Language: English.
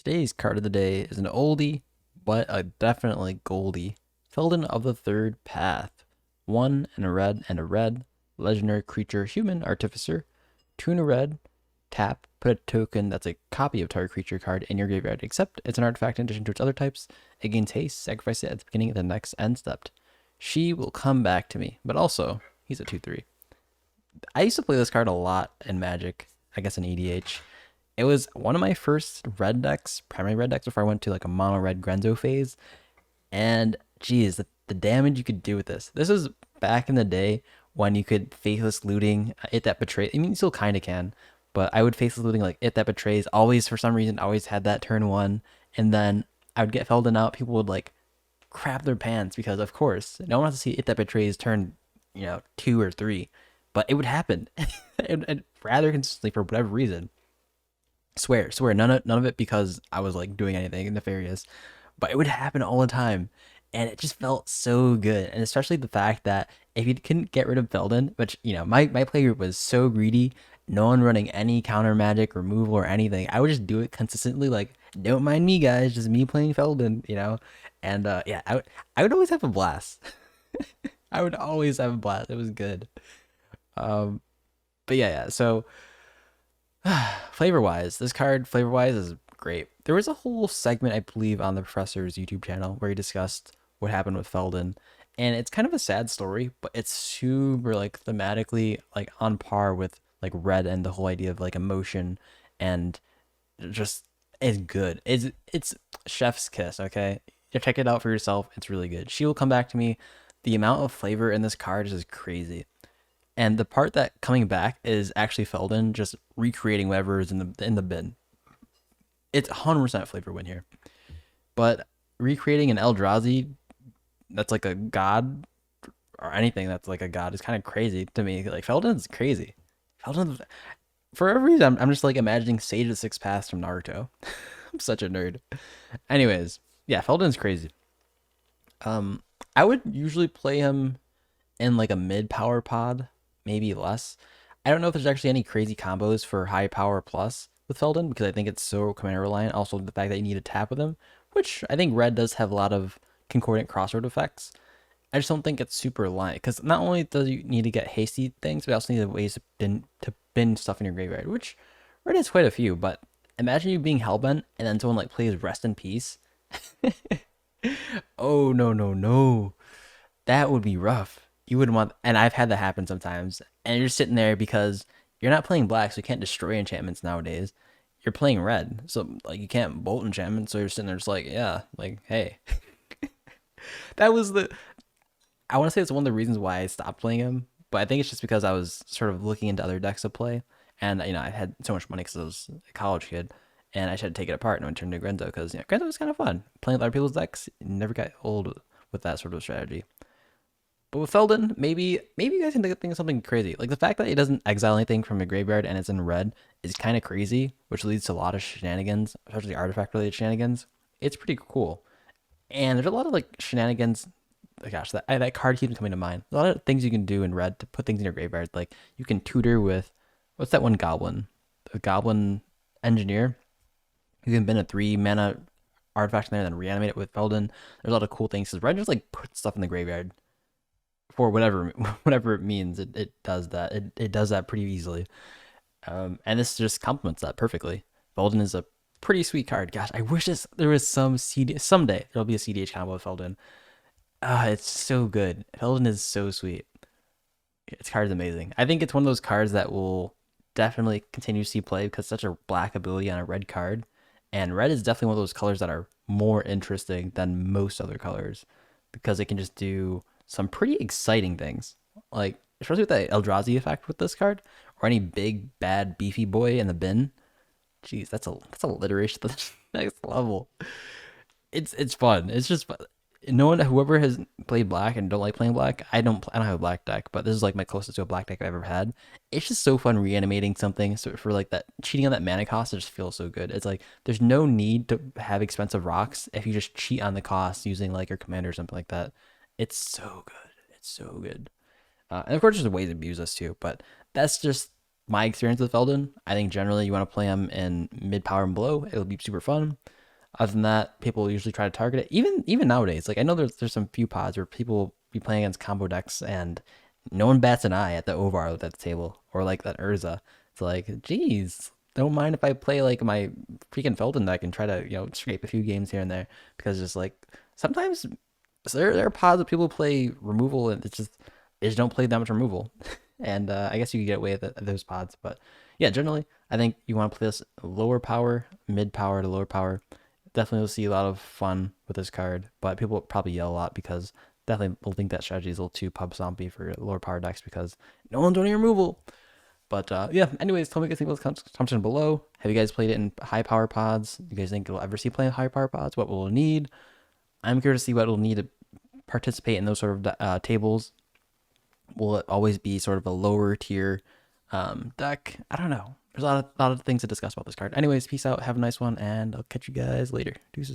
Today's card of the day is an oldie, but a definitely goldie. Feldon of the Third Path. One and a red, legendary creature, human artificer. Two and a red, tap, put a token that's a copy of target creature card in your graveyard, except it's an artifact in addition to its other types. It gains haste, sacrifice it at the beginning of the next end step. She will come back to me, but also, he's a 2/3. I used to play this card a lot in Magic, I guess in EDH. It was one of my first red decks, primary red decks, before I went to like a mono red Grenzo phase. And geez, the damage you could do with this. This was back in the day when you could faithless looting, it that betrays. I mean, you still kind of can, but I would faithless looting like it that betrays. Always, for some reason, always had that turn one. And then I would get Feldon out. People would like crap their pants because, of course, no one wants to see it that betrays turn, two or three. But it would happen, and rather consistently for whatever reason. Swear, none of it because I was like doing anything nefarious, but it would happen all the time, and it just felt so good. And especially the fact that if you couldn't get rid of Feldon, which my play group was so greedy, no one running any counter magic removal or anything, I would just do it consistently. Like, don't mind me, guys, just me playing Feldon. And yeah, I would always have a blast. I would always have a blast. It was good. Um, but yeah. So flavor wise, this card flavor wise is great. There was a whole segment, I believe, on the professor's YouTube channel where he discussed what happened with Feldon, and it's kind of a sad story, but it's super like thematically like on par with like Red and the whole idea of like emotion, and just is good. It's chef's kiss. Okay, you check it out for yourself. It's really good. She will come back to me. The amount of flavor in this card is crazy. And the part that coming back is actually Feldon just recreating whatever is in the bin. It's 100% flavor win here. But recreating an Eldrazi that's like a god, or anything that's like a god, is kind of crazy to me. Like, Feldon's crazy. Feldon, for every reason, I'm just like imagining Sage of Six Paths from Naruto. I'm such a nerd. Anyways, yeah, Feldon's crazy. Um, I would usually play him in like a mid power pod, maybe less. I don't know if there's actually any crazy combos for high power plus with Feldon because I think it's so commander reliant. Also, the fact that you need to tap with him, which I think red does have a lot of concordant crossroad effects. I just don't think it's super reliant because not only does you need to get hasty things, but also need ways to bin stuff in your graveyard, which red has quite a few. But imagine you being hellbent and then someone like plays rest in peace. Oh no no no, that would be rough. You wouldn't want, and I've had that happen sometimes. And you're sitting there because you're not playing black, so you can't destroy enchantments nowadays. You're playing red, so like you can't bolt enchantments. So you're sitting there just like, yeah, like hey, that was the. I want to say it's one of the reasons why I stopped playing him, but I think it's just because I was sort of looking into other decks to play, and I had so much money because I was a college kid, and I had to take it apart and I turned to Grenzo because Grenzo was kind of fun playing with other people's decks. Never got old with that sort of strategy. But with Feldon, maybe you guys can think of something crazy. Like the fact that it doesn't exile anything from a graveyard and it's in red is kind of crazy, which leads to a lot of shenanigans, especially artifact related shenanigans. It's pretty cool. And there's a lot of like shenanigans. Oh gosh, that card keeps coming to mind. A lot of things you can do in red to put things in your graveyard. Like you can tutor with what's that one goblin? The goblin engineer. You can bin a 3 mana artifact in there and then reanimate it with Feldon. There's a lot of cool things because red just like puts stuff in the graveyard for whatever whatever it means. It does that. It does that pretty easily. And this just complements that perfectly. Feldon is a pretty sweet card. Gosh, I wish there was some CD someday. There'll be a CDH combo with Feldon. Ah, it's so good. Feldon is so sweet. Its card is amazing. I think it's one of those cards that will definitely continue to see play because it's such a black ability on a red card. And red is definitely one of those colors that are more interesting than most other colors because it can just do some pretty exciting things. Like, especially with the Eldrazi effect with this card, or any big, bad, beefy boy in the bin. Jeez, that's alliteration to the next level. It's fun. It's just fun. No one, whoever has played black and don't like playing black, I don't have a black deck, but this is like my closest to a black deck I've ever had. It's just so fun reanimating something. So for like that cheating on that mana cost, it just feels so good. It's like there's no need to have expensive rocks if you just cheat on the cost using like your commander or something like that. It's so good. It's so good. And of course, there's ways to abuse this too, but that's just my experience with Feldon, I think generally you want to play him in mid power and below. It'll be super fun. Other than that, people usually try to target it. Even nowadays, like I know there's some few pods where people be playing against combo decks and no one bats an eye at the Ovar at the table or like that Urza. It's like, geez, don't mind if I play like my freaking Feldon deck and try to scrape a few games here and there because just like sometimes there are pods that people play removal and they just don't play that much removal, and I guess you can get away with those pods. But yeah, generally I think you want to play this lower power, mid power to lower power. Definitely will see a lot of fun with this card, but people will probably yell a lot because definitely will think that strategy is a little too pub zombie for lower power decks because no one's doing removal. But yeah, anyways, tell me what you think about the consumption below. Have you guys played it in high power pods? Do you guys think you'll ever see play in high power pods? What will it need? I'm curious to see what it'll need to participate in those sort of tables. Will it always be sort of a lower tier deck? I don't know. There's a lot of things to discuss about this card. Anyways, peace out. Have a nice one, and I'll catch you guys later. Deuces.